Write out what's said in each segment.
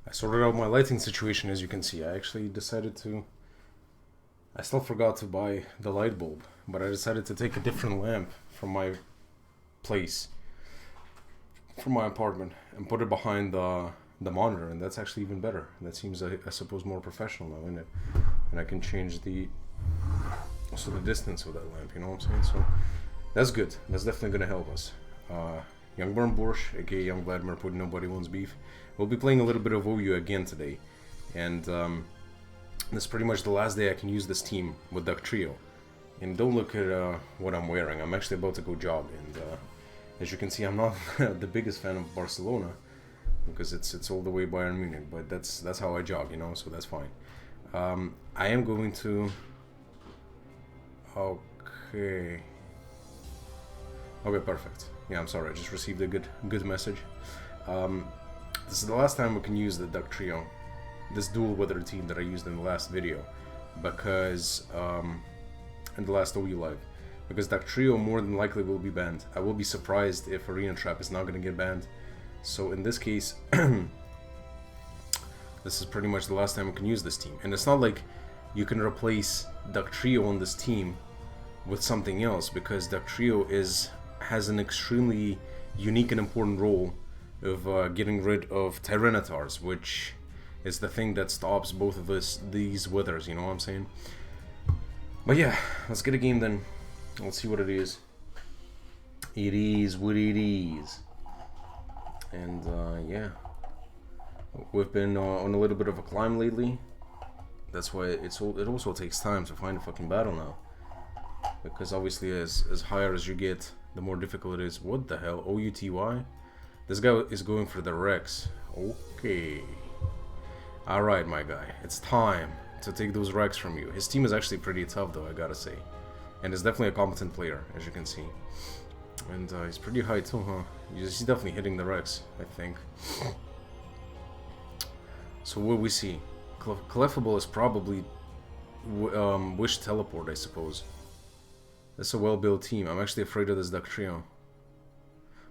I sorted out my lighting situation, as you can see. I actually decided to... I still forgot to buy the light bulb, but I decided to take a different lamp from my place, from my apartment, and put it behind the monitor, and that's actually even better. That seems, I suppose, more professional now, isn't it? And I can change the distance of that lamp, you know what I'm saying? So that's good. That's definitely gonna help us. Young Burn Borsch, aka Young Vladimir, put Nobody Wants Beef. We'll be playing a little bit of OU again today, and this is pretty much the last day I can use this team with Duck Trio. And don't look at what I'm wearing. I'm actually about to go jog, and as you can see, I'm not the biggest fan of Barcelona because it's all the way Bayern Munich. But that's how I jog, you know. So that's fine. I am going to. Okay. Okay, perfect. Yeah, I'm sorry. I just received a good message. This is the last time we can use the Duck Trio, this dual weather team that I used in the last video, because in the last OU live, because Duck Trio more than likely will be banned. I will be surprised if Arena Trap is not going to get banned. So in this case, this is pretty much the last time we can use this team. And it's not like you can replace Duck Trio on this team with something else, because Duck Trio has an extremely unique and important role of getting rid of Tyrannotars, which is the thing that stops both of these withers, you know what I'm saying? But yeah, let's get a game then. Let's see what it is. It is what it is. And yeah, we've been on a little bit of a climb lately. That's why it also takes time to find a fucking battle now. Because obviously as higher as you get, the more difficult it is. What the hell? OUTY? This guy is going for the Rex. Okay. Alright, my guy. It's time to take those Rex from you. His team is actually pretty tough, though, I gotta say. And is definitely a competent player, as you can see. And he's pretty high, too, huh? He's definitely hitting the Rex, I think. So what we see? Clefable is probably Wish Teleport, I suppose. That's a well-built team. I'm actually afraid of this Duck Trio.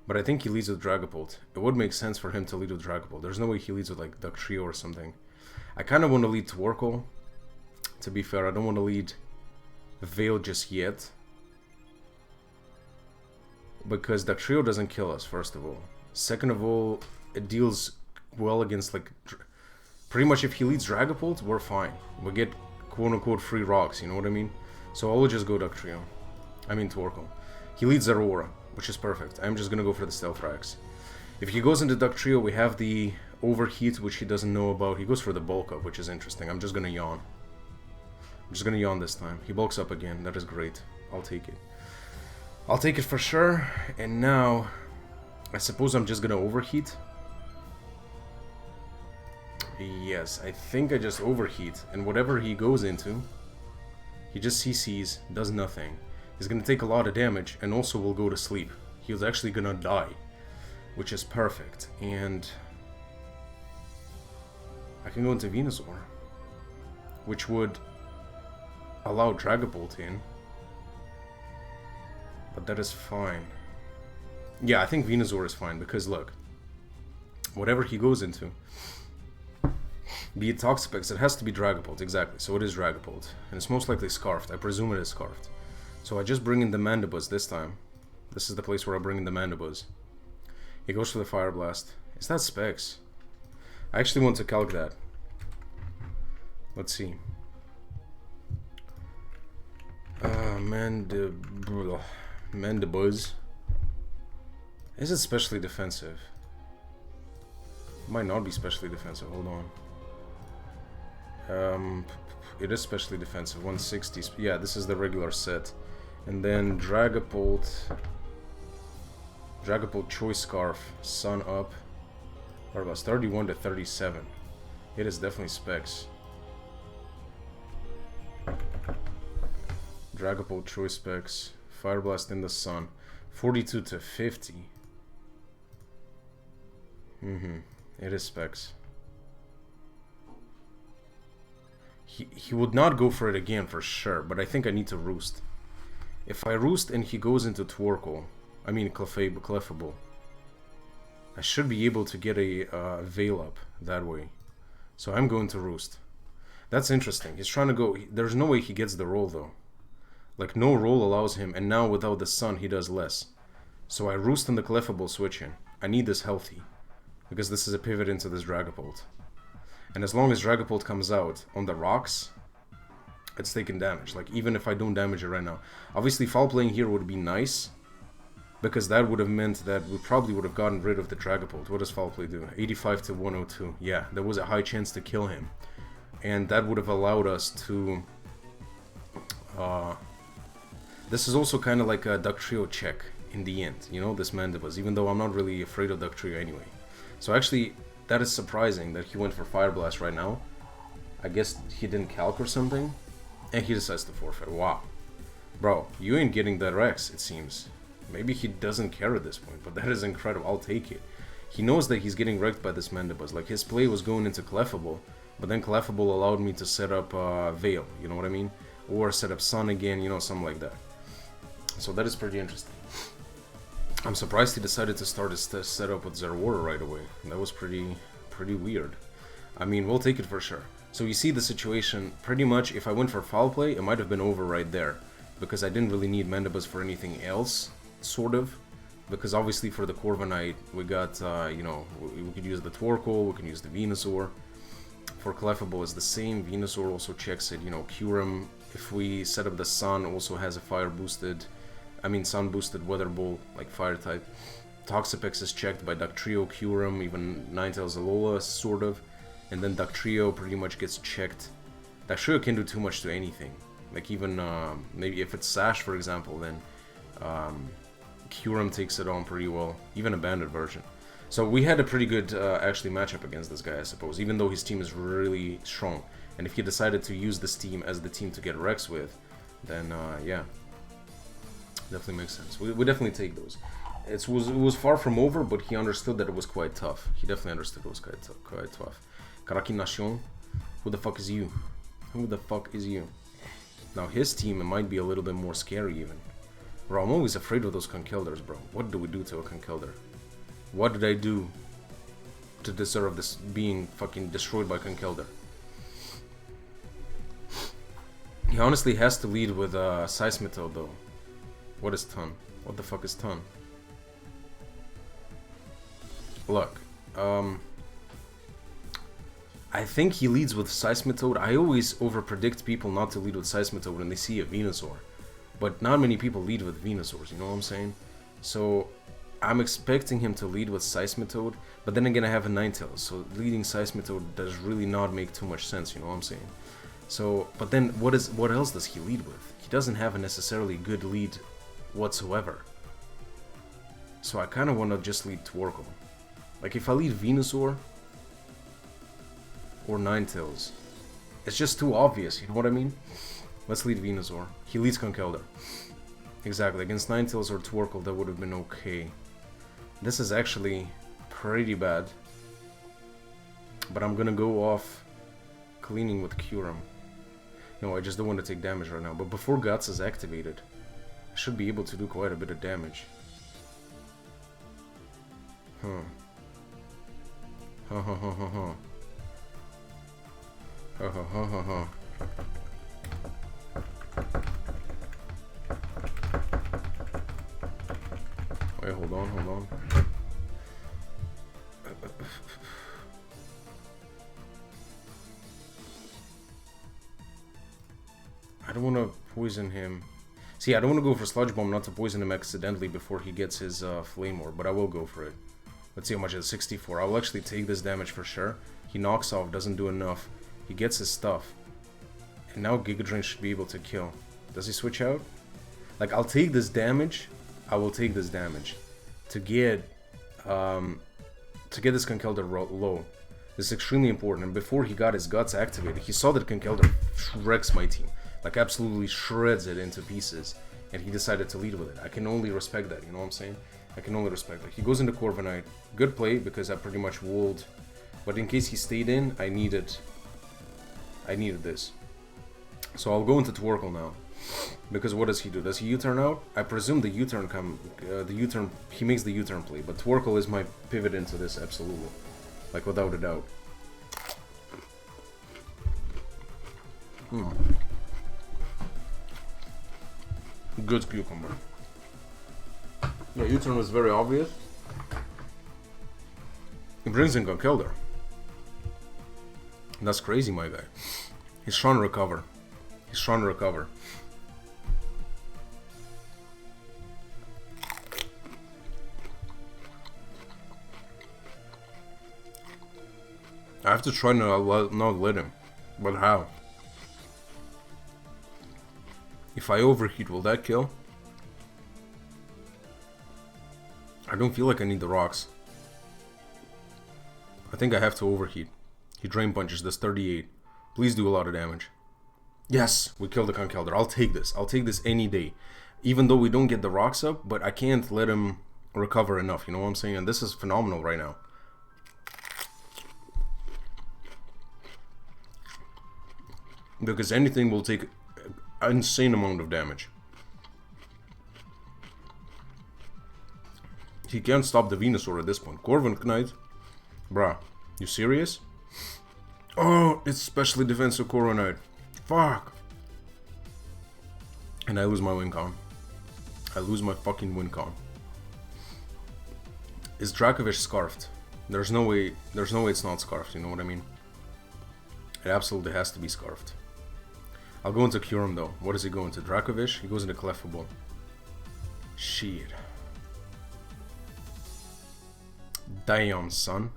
But I think he leads with Dragapult. It would make sense for him to lead with Dragapult. There's no way he leads with like Duck Trio or something. I kind of want to lead Torkoal. To be fair, I don't want to lead Veil just yet. Because Duck Trio doesn't kill us, first of all. Second of all, it deals well against like... Pretty much if he leads Dragapult, we're fine. We get quote-unquote free rocks, you know what I mean? So I will just go Duck Trio. I mean Torkoal. He leads Aurora, which is perfect. I'm just gonna go for the Stealth Rax. If he goes into Duck Trio, we have the Overheat, which he doesn't know about. He goes for the Bulk Up, which is interesting. I'm just gonna yawn. I'm just gonna yawn this time. He bulks up again. That is great. I'll take it. I'll take it for sure. And now, I suppose I'm just gonna Overheat. Yes, I think I just Overheat. And whatever he goes into, he just CCs, does nothing. He's gonna take a lot of damage, and also will go to sleep. He's actually gonna die, which is perfect. And I can go into Venusaur, which would allow Dragapult in. But that is fine. Yeah, I think Venusaur is fine, because look, whatever he goes into, be it Toxapex, it has to be Dragapult, exactly. So it is Dragapult, and it's most likely Scarfed. I presume it is Scarfed. So I just bring in the Mandibuzz this time. This is the place where I bring in the Mandibuzz. He goes for the Fire Blast. Is that Specs? I actually want to calc that. Let's see. Mandibuzz. Is it specially defensive? Might not be specially defensive. Hold on. It is specially defensive. 160. Yeah, this is the regular set. And then Dragapult, Choice Scarf, Sun Up, or was 31 to 37. It is definitely Specs. Dragapult, Choice Specs, Fire Blast in the Sun, 42 to 50. It is Specs. He would not go for it again for sure, but I think I need to Roost. If I Roost and he goes into Torkoal, I mean Clefable, I should be able to get a Veil up that way. So I'm going to Roost. That's interesting. He's trying to go... There's no way he gets the roll, though. Like, no roll allows him, and now without the sun, he does less. So I Roost on the Clefable switch in. I need this healthy, because this is a pivot into this Dragapult. And as long as Dragapult comes out on the rocks, it's taking damage. Like, even if I don't damage it right now. Obviously, foul playing here would be nice, because that would have meant that we probably would have gotten rid of the Dragapult. What does foul play do? 85 to 102. Yeah, there was a high chance to kill him. And that would have allowed us to... this is also kind of like a Dugtrio check in the end, you know, this Mandibuzz, even though I'm not really afraid of Dugtrio anyway. So actually, that is surprising that he went for Fire Blast right now. I guess he didn't calc or something, and he decides to forfeit. Wow. Bro, you ain't getting that Rex, it seems. Maybe he doesn't care at this point, but that is incredible. I'll take it. He knows that he's getting wrecked by this Mandibuzz. Like, his play was going into Clefable, but then Clefable allowed me to set up Veil, you know what I mean? Or set up Sun again, you know, something like that. So that is pretty interesting. I'm surprised he decided to start his setup with Zeraora right away. That was pretty weird. I mean, we'll take it for sure. So you see the situation, pretty much, if I went for foul play, it might have been over right there. Because I didn't really need Mandibuzz for anything else, sort of. Because obviously for the Corviknight, we got, you know, we could use the Torkoal, we can use the Venusaur. For Clefable, it's the same. Venusaur also checks it, you know, Kyurem, if we set up the Sun, also has a fire boosted... Sun boosted Weather Ball, like fire type. Toxapex is checked by Dugtrio, Kyurem, even Ninetales Alola, sort of. And then Dugtrio pretty much gets checked. Dugtrio can do too much to anything. Like even, maybe if it's Sash, for example, then Kyurem takes it on pretty well. Even a Banded version. So we had a pretty good, actually, matchup against this guy, I suppose. Even though his team is really strong. And if he decided to use this team as the team to get Rex with, then, yeah. Definitely makes sense. We definitely take those. It was far from over, but he understood that it was quite tough. He definitely understood it was quite tough. Karaki Nation, who the fuck is you? Who the fuck is you? Now his team, it might be a little bit more scary even. Bro, I'm always afraid of those Conkeldurs, bro. What do we do to a Conkelder? What did I do to deserve this being fucking destroyed by Conkelder? He honestly has to lead with Seismitoad though. What is Ton? What the fuck is Ton? Look, I think he leads with Seismitoad. I always overpredict people not to lead with Seismitoad when they see a Venusaur. But not many people lead with Venusaurs, you know what I'm saying? So, I'm expecting him to lead with Seismitoad, but then again I have a Ninetales, so leading Seismitoad does really not make too much sense, you know what I'm saying? So, but then what else does he lead with? He doesn't have a necessarily good lead whatsoever. So I kind of want to just lead Torkoal. Like if I lead Venusaur or Ninetales, it's just too obvious, you know what I mean? Let's lead Venusaur. He leads Conkeldurr. Exactly, against Ninetales or Torkoal that would have been okay. This is actually pretty bad. But I'm gonna go off cleaning with Kyurem. No, I just don't want to take damage right now. But before Guts is activated, I should be able to do quite a bit of damage. Huh. Ha ha ha ha ha. Ha ha ha ha ha. Wait, hold on, hold on. I don't want to poison him. See, I don't want to go for Sludge Bomb not to poison him accidentally before he gets his Flame Orb, but I will go for it. Let's see how much it is. 64. I will actually take this damage for sure. He knocks off, doesn't do enough. He gets his stuff. And now Giga Drain should be able to kill. Does he switch out? Like, I'll take this damage. I will take this damage. To get this Conkeldurr low. This is extremely important. And before he got his Guts activated, he saw that Conkeldurr wrecks my team. Like, absolutely shreds it into pieces. And he decided to lead with it. I can only respect that, you know what I'm saying? I can only respect that. He goes into Corviknight. Good play, because I pretty much walled. But in case he stayed in, I needed this. So I'll go into Torkoal now. Because what does he do? Does he U-turn out? I presume the U-turn he makes the U-turn play. But Torkoal is my pivot into this, absolutely. Like, without a doubt. Good cucumber. Yeah, U-turn was very obvious. He brings in Gunkelder. That's crazy, my guy. He's trying to recover. He's trying to recover. I have to try to not let him. But how? If I overheat, will that kill? I don't feel like I need the rocks. I think I have to overheat. He drain punches, that's 38. Please do a lot of damage. Yes, we killed the Conkelder. I'll take this. I'll take this any day. Even though we don't get the rocks up, but I can't let him recover enough. You know what I'm saying? And this is phenomenal right now. Because anything will take an insane amount of damage. He can't stop the Venusaur at this point. Corvin Knight. Bruh, you serious? Oh, it's specially defensive Corviknight. Fuck. And I lose my win con. I lose my fucking win con. Is Dracovish scarfed? There's no way it's not scarfed, you know what I mean? It absolutely has to be scarfed. I'll go into Kyurem though. What does he go into? Dracovish? He goes into Clefable. Shit. Damn, son.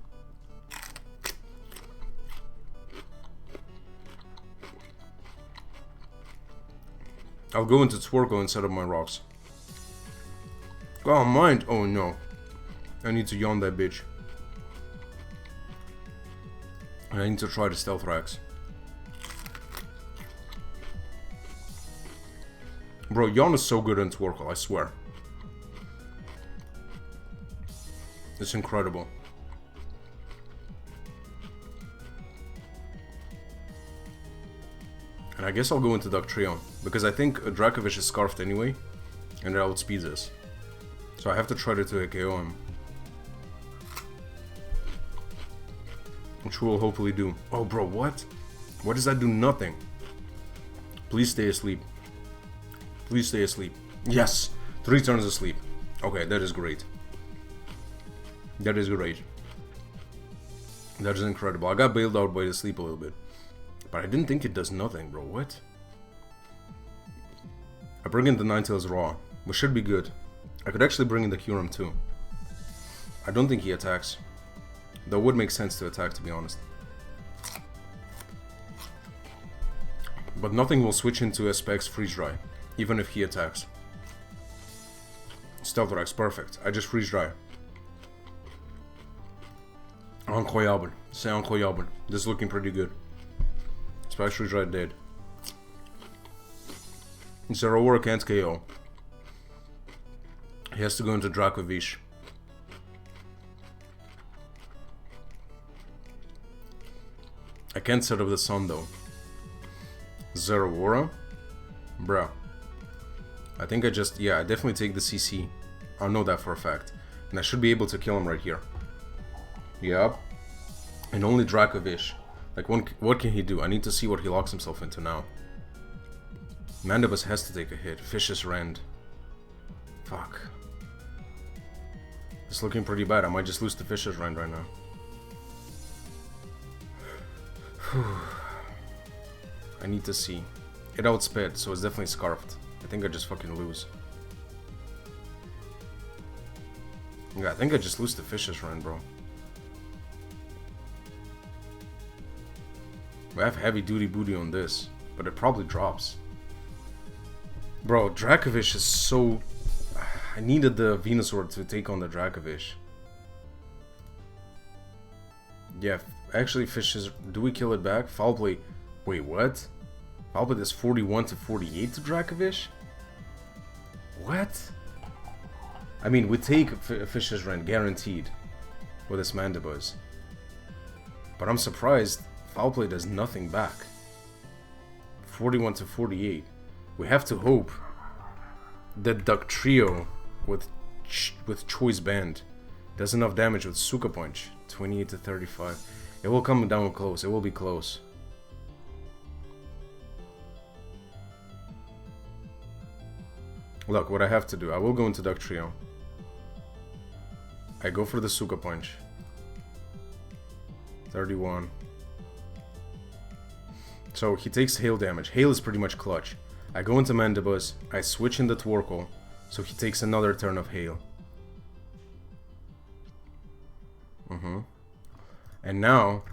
I'll go into Twerkle instead of my rocks. Oh, mind. Oh no. I need to yawn that bitch. And I need to try the Stealth Rax. Bro, yawn is so good in Twerkle, I swear. It's incredible. And I guess I'll go into Dugtrio, because I think Dracovish is scarfed anyway, and it outspeeds us. So I have to try to KO him. Which we'll hopefully do. Oh bro, what? What does that do? Nothing. Please stay asleep. Please stay asleep. Yes! 3 turns asleep. Okay, that is great. That is great. That is incredible. I got bailed out by the sleep a little bit. But I didn't think it does nothing, bro. What? I bring in the Ninetales Raw, which should be good. I could actually bring in the Kyurem too. I don't think he attacks. That would make sense to attack, to be honest. But nothing will switch into SPX Freeze Dry, even if he attacks. Stealth Rax, perfect. I just Freeze Dry. Incroyable. C'est incroyable. This is looking pretty good. SPX Freeze Dry dead. Zeraora can't KO. He has to go into Dracovish. I can't set up the sun though. Zeraora? Bruh. I think I definitely take the CC. I know that for a fact. And I should be able to kill him right here. Yep. And only Dracovish. Like, what can he do? I need to see what he locks himself into now. Mandibus has to take a hit. Vicious Rend. Fuck. It's looking pretty bad. I might just lose to Vicious Rend right now. I need to see. It outsped, so it's definitely scarfed. I think I just fucking lose. Yeah, I think I just lose to Vicious Rend, bro. We have heavy duty booty on this, but it probably drops. Bro, Dracovish is so... I needed the Venusaur to take on the Dracovish. Yeah, actually Fish is... Do we kill it back? Foul Play... Wait, what? Foul Play is 41 to 48 to Dracovish? What? I mean, we take Fish's Rend, guaranteed, with this Mandibuzz. But I'm surprised Foul Play does nothing back. 41 to 48. We have to hope that Dugtrio with Choice Band does enough damage with Suka Punch. 28 to 35. It will come down close. It will be close. Look, what I have to do, I will go into Duck Trio. I go for the Suka Punch. 31. So he takes hail damage. Hail is pretty much clutch. I go into Mandibus, I switch into Tworkle, so he takes another turn of hail. And now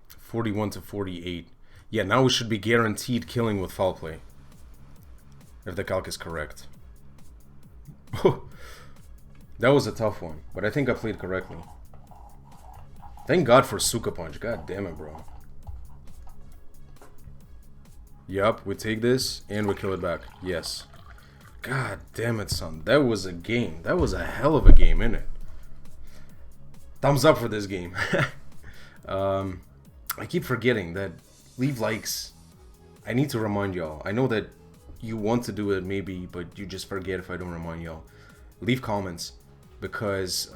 41 to 48. Yeah, now we should be guaranteed killing with foul play. If the calc is correct. That was a tough one, but I think I played correctly. Thank God for Suka Punch. God damn it, bro. Yup, we take this and we kill it back. Yes. God damn it, son. That was a game. That was a hell of a game, innit? Thumbs up for this game. I keep forgetting that leave likes. I need to remind y'all. I know that you want to do it maybe, but you just forget if I don't remind y'all. Leave comments, because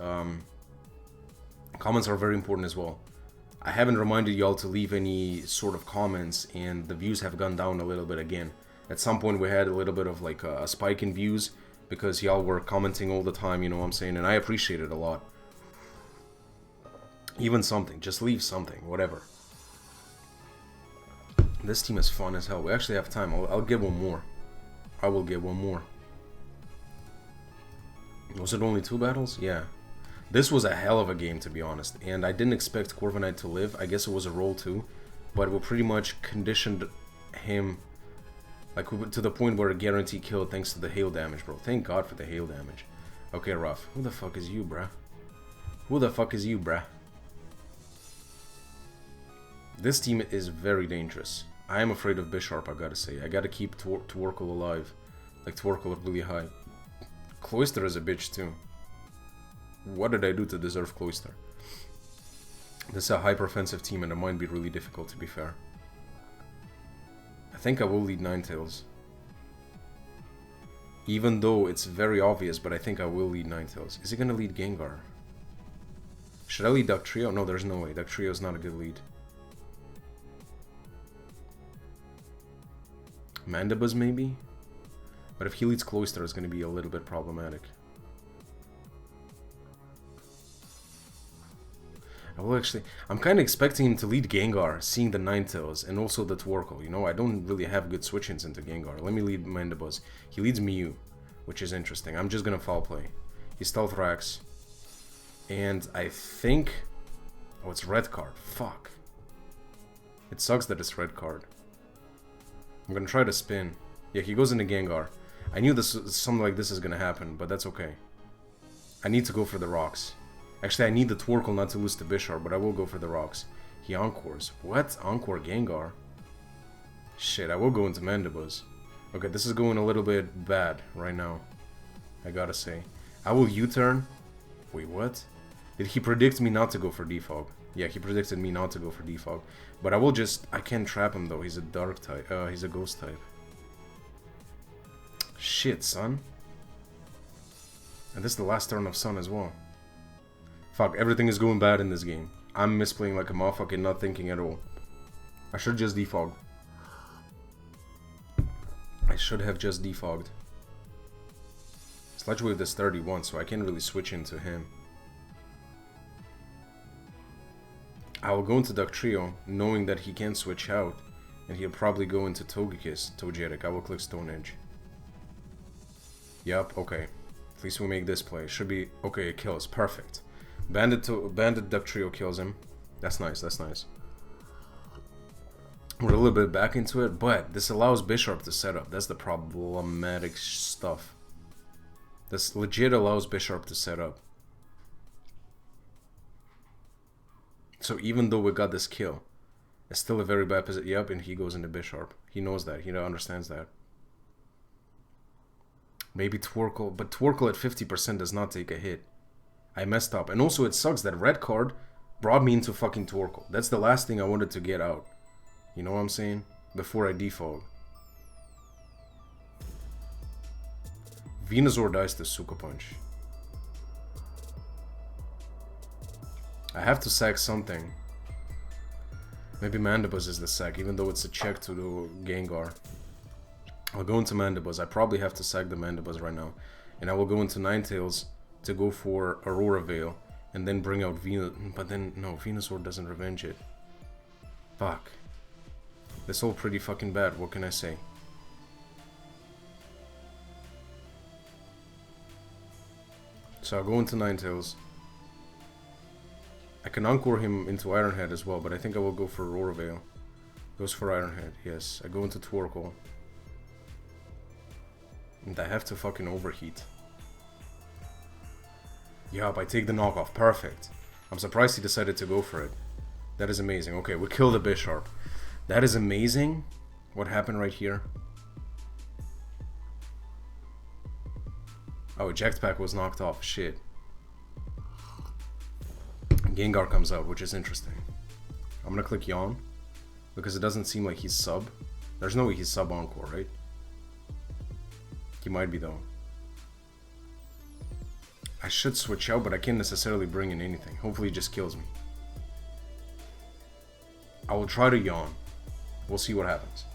comments are very important as well. I haven't reminded y'all to leave any sort of comments, and the views have gone down a little bit again. At some point we had a little bit of like a spike in views because y'all were commenting all the time, you know what I'm saying, and I appreciate it a lot. Even something, just leave something, whatever. This team is fun as hell. We actually have time. I'll get one more. I will get one more. Was it only 2 battles? Yeah. This was a hell of a game, to be honest, and I didn't expect Corviknight to live. I guess it was a roll too, but we pretty much conditioned him like to the point where a guarantee kill thanks to the hail damage, bro. Thank God for the hail damage. Okay, Ruff. Who the fuck is you, bruh? Who the fuck is you, bruh? This team is very dangerous. I am afraid of Bisharp, I gotta say. I gotta keep Tworkle alive. Like, Tworkle really high. Cloyster is a bitch, too. What did I do to deserve Cloyster? This is a hyper-offensive team, and it might be really difficult, to be fair. I think I will lead Ninetales. Even though it's very obvious, but I think I will lead Ninetales. Is he gonna lead Gengar? Should I lead Duck Trio? No, there's no way. Duck Trio is not a good lead. Mandibuzz, maybe? But if he leads Cloyster, it's going to be a little bit problematic. I'm kind of expecting him to lead Gengar, seeing the Ninetales, and also the Tworkle, you know? I don't really have good switch-ins into Gengar. Let me lead Mandibuzz. He leads Mew, which is interesting. I'm just going to foul play. He Stealth Racks. And I think... Oh, it's red card. Fuck. It sucks that it's red card. I'm gonna try to spin. Yeah, he goes into Gengar. I knew something like this is gonna happen, but that's okay. I need to go for the rocks. Actually, I need the Tworkle not to lose to Bisharp, but I will go for the rocks. He Encores. What? Encore Gengar? Shit, I will go into Mandibuzz. Okay, this is going a little bit bad right now. I gotta say. I will U-turn. Wait, what? Did he predict me not to go for Defog? Yeah, he predicted me not to go for Defog. But I will just... I can't trap him though, he's a dark type. He's a ghost type. Shit, son. And this is the last turn of Sun as well. Fuck, everything is going bad in this game. I'm misplaying like a motherfucker, not thinking at all. I should just defog. I should have just defogged. Sludge Wave does 31, so I can't really switch into him. I will go into Duck Trio, knowing that he can switch out, and he'll probably go into Togekiss, Togetic. I will click Stone Edge. Yup, okay. At least we make this play. Should be... Okay, it kills. Perfect. Bandit Duck Trio kills him. That's nice, that's nice. We're a little bit back into it, but this allows Bisharp to set up. That's the problematic stuff. This legit allows Bisharp to set up. So even though we got this kill, it's still a very bad position. Yep, and he goes into Bisharp. He knows that. He understands that. Maybe Tworkle, but Tworkle at 50% does not take a hit. I messed up. And also it sucks that red card brought me into fucking Tworkle. That's the last thing I wanted to get out. You know what I'm saying? Before I defog. Venusaur dies to Suka Punch. I have to sack something. Maybe Mandibuzz is the sack, even though it's a check to the Gengar. I'll go into Mandibuzz. I probably have to sack the Mandibuzz right now. And I will go into Ninetales to go for Aurora Veil. And then bring out Venus. But then, no, Venusaur doesn't revenge it. Fuck. That's all pretty fucking bad. What can I say? So I'll go into Ninetales. I can Encore him into Ironhead as well, but I think I will go for Aurora Veil. Goes for Ironhead, yes. I go into Torkoal. And I have to fucking overheat. Yup, I take the knockoff. Perfect. I'm surprised he decided to go for it. That is amazing. Okay, we kill the Bisharp. That is amazing. What happened right here? Oh, Eject Pack was knocked off. Shit. Gengar comes out, which is interesting. I'm gonna click Yawn. Because it doesn't seem like he's sub. There's no way he's sub Encore, right? He might be though. I should switch out, but I can't necessarily bring in anything. Hopefully he just kills me. I will try to Yawn. We'll see what happens.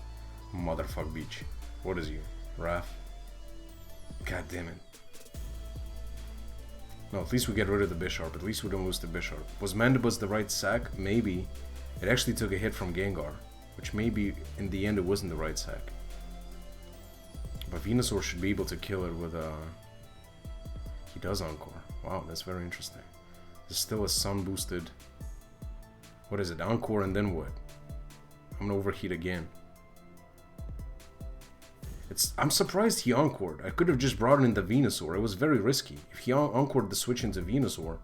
Motherfuck Beach. What is you? Raph? God damn it. No, at least we get rid of the Bisharp. At least we don't lose the Bisharp. Was Mandibuzz the right sack? Maybe. It actually took a hit from Gengar. Which maybe in the end it wasn't the right sack. But Venusaur should be able to kill it with a... He does Encore. Wow, that's very interesting. There's still a sun boosted... What is it? Encore and then what? I'm gonna overheat again. I'm surprised he Encored. I could have just brought in the Venusaur. It was very risky. If he Encored the switch into Venusaur...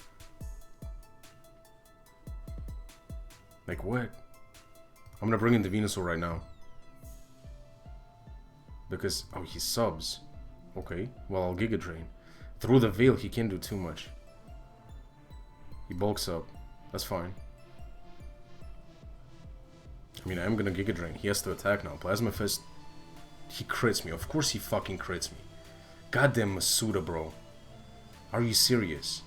Like what? I'm gonna bring in the Venusaur right now. Because... Oh, he subs. Okay, well I'll Giga Drain. Through the Veil he can't do too much. He bulks up. That's fine. I mean, I am gonna Giga Drain. He has to attack now. Plasma Fist... He crits me. Of course he fucking crits me. Goddamn Masuda, bro. Are you serious?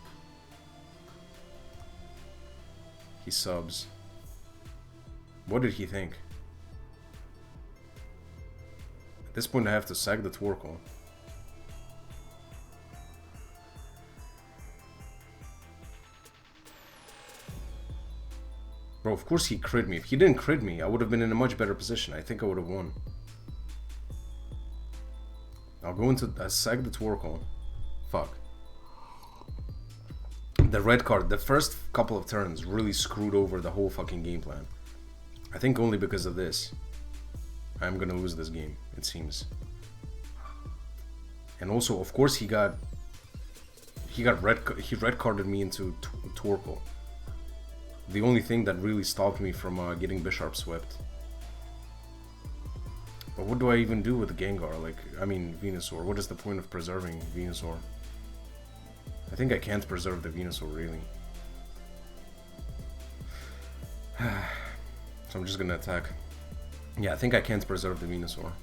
He subs. What did he think? At this point I have to sack the Torkoal. Bro, of course he crit me. If he didn't crit me, I would have been in a much better position. I think I would have won. I'll go into... sack the Torkoal. Fuck. The red card, the first couple of turns really screwed over the whole fucking game plan. I think only because of this. I'm gonna lose this game, it seems. And also, of course, he red carded me into Torkoal. The only thing that really stopped me from getting Bisharp swept. But what do I even do with Gengar? Like, I mean, Venusaur. What is the point of preserving Venusaur? I think I can't preserve the Venusaur, really. So I'm just gonna attack. Yeah, I think I can't preserve the Venusaur.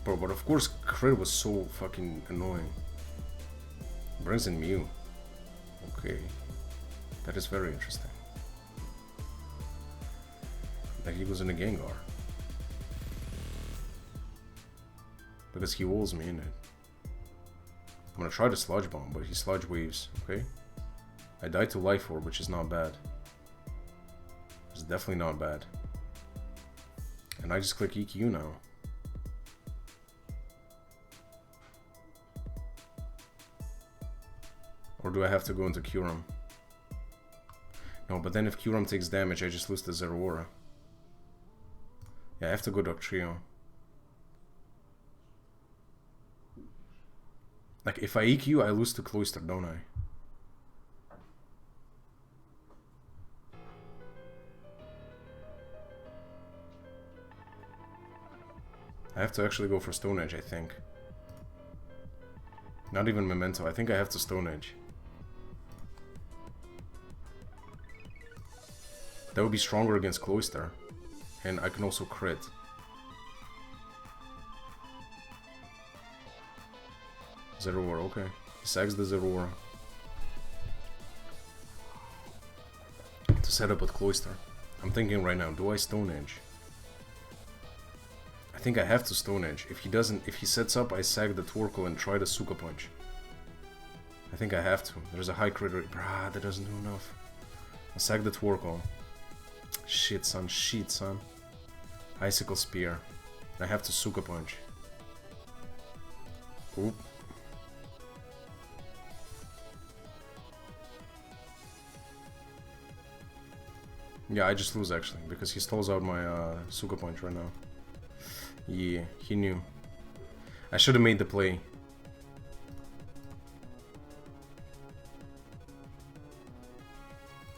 Bro, but of course, crit was so fucking annoying. Brings in Mew. Okay. That is very interesting. Like he was in a Gengar. Because he walls me in it. I'm gonna try to Sludge Bomb, but he Sludge Waves, okay? I died to Life Orb, which is not bad. It's definitely not bad. And I just click EQ now. Or do I have to go into Kyurem? No, but then if Kyurem takes damage, I just lose the Zeraora. Yeah, I have to go Dugtrio. Like, if I EQ, I lose to Cloyster, don't I? I have to actually go for Stone Edge, I think. Not even Memento, I think I have to Stone Edge. That would be stronger against Cloyster. And I can also crit. Zeraora, okay. He sacks the Zeraora. To set up with Cloyster. I'm thinking right now, do I Stone Edge? I I think I have to Stone Edge. If he doesn't, if he sets up, I sag the Torkoal and try the Suka Punch. I think I have to. There's a high crit rate. Brah, that doesn't do enough. I sag the Torkoal. Shit, son. Shit, son. Icicle Spear. I have to Suka Punch. Oop. Yeah, I just lose actually, because he stalls out my Suka Punch right now. Yeah, he knew. I should have made the play.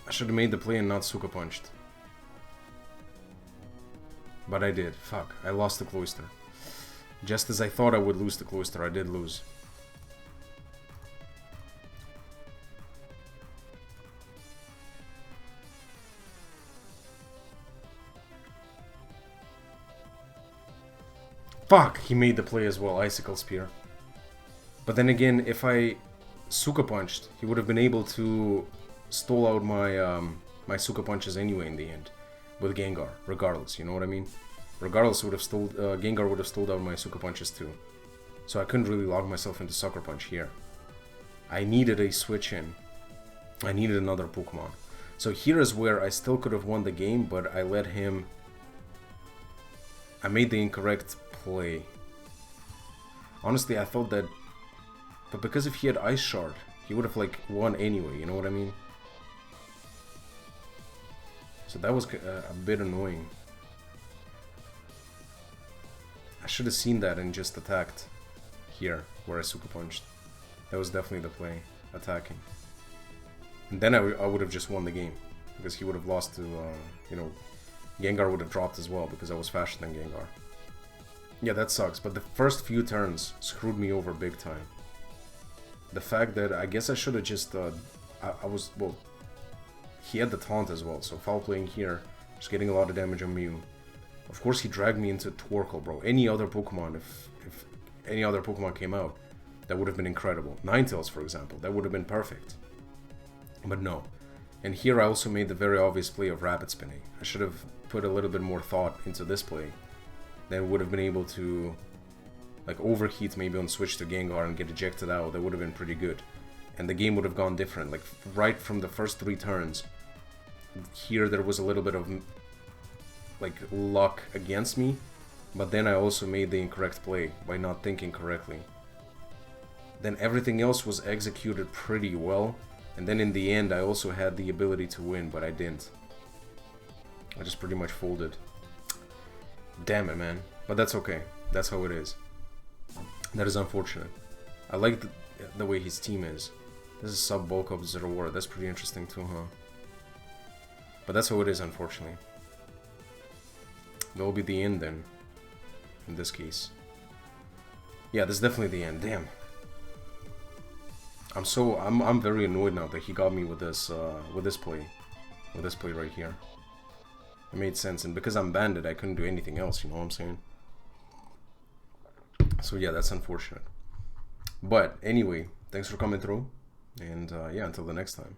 I should have made the play and not Suka Punched. But I did. Fuck, I lost the Cloister. Just as I thought I would lose the Cloister, I did lose. Fuck, he made the play as well, Icicle Spear. But then again, if I Suka Punched, he would have been able to stall out my my Suka Punches anyway in the end. With Gengar, regardless, you know what I mean? Regardless, would have Gengar would have stalled out my Suka Punches too. So I couldn't really lock myself into Sucker Punch here. I needed a switch in. I needed another Pokemon. So here is where I still could have won the game, but I let him... I made the incorrect play. Honestly, I thought that... But because if he had Ice Shard, he would have like won anyway, you know what I mean? So that was a bit annoying. I should have seen that and just attacked here, where I Suka Punched. That was definitely the play, attacking. And then I would have just won the game, because he would have lost to, you know, Gengar would have dropped as well, because I was faster than Gengar. Yeah, that sucks, but the first few turns screwed me over big time. The fact that, I guess I should have just, I was, well, he had the taunt as well, so foul playing here, just getting a lot of damage on Mew. Of course he dragged me into Torkoal, bro. Any other Pokemon, if any other Pokemon came out, that would have been incredible. Ninetales, for example, that would have been perfect. But no. And here I also made the very obvious play of Rapid Spinning. I should have put a little bit more thought into this play. Then would have been able to, like, overheat maybe on switch to Gengar and get ejected out. That would have been pretty good. And the game would have gone different. Like, right from the first 3 turns, here there was a little bit of, like, luck against me. But then I also made the incorrect play by not thinking correctly. Then everything else was executed pretty well. And then in the end I also had the ability to win, but I didn't. I just pretty much folded. Damn it, man. But that's okay. That's how it is. That is unfortunate. I like the way his team is. This is sub bulk up Zero War. That's pretty interesting too, huh? But that's how it is, unfortunately. That will be the end then. In this case. Yeah, this is definitely the end. Damn. I'm very annoyed now that he got me with this play. With this play right here. It made sense, and because I'm banded, I couldn't do anything else, you know what I'm saying? So yeah, that's unfortunate. But anyway, thanks for coming through, and yeah, until the next time.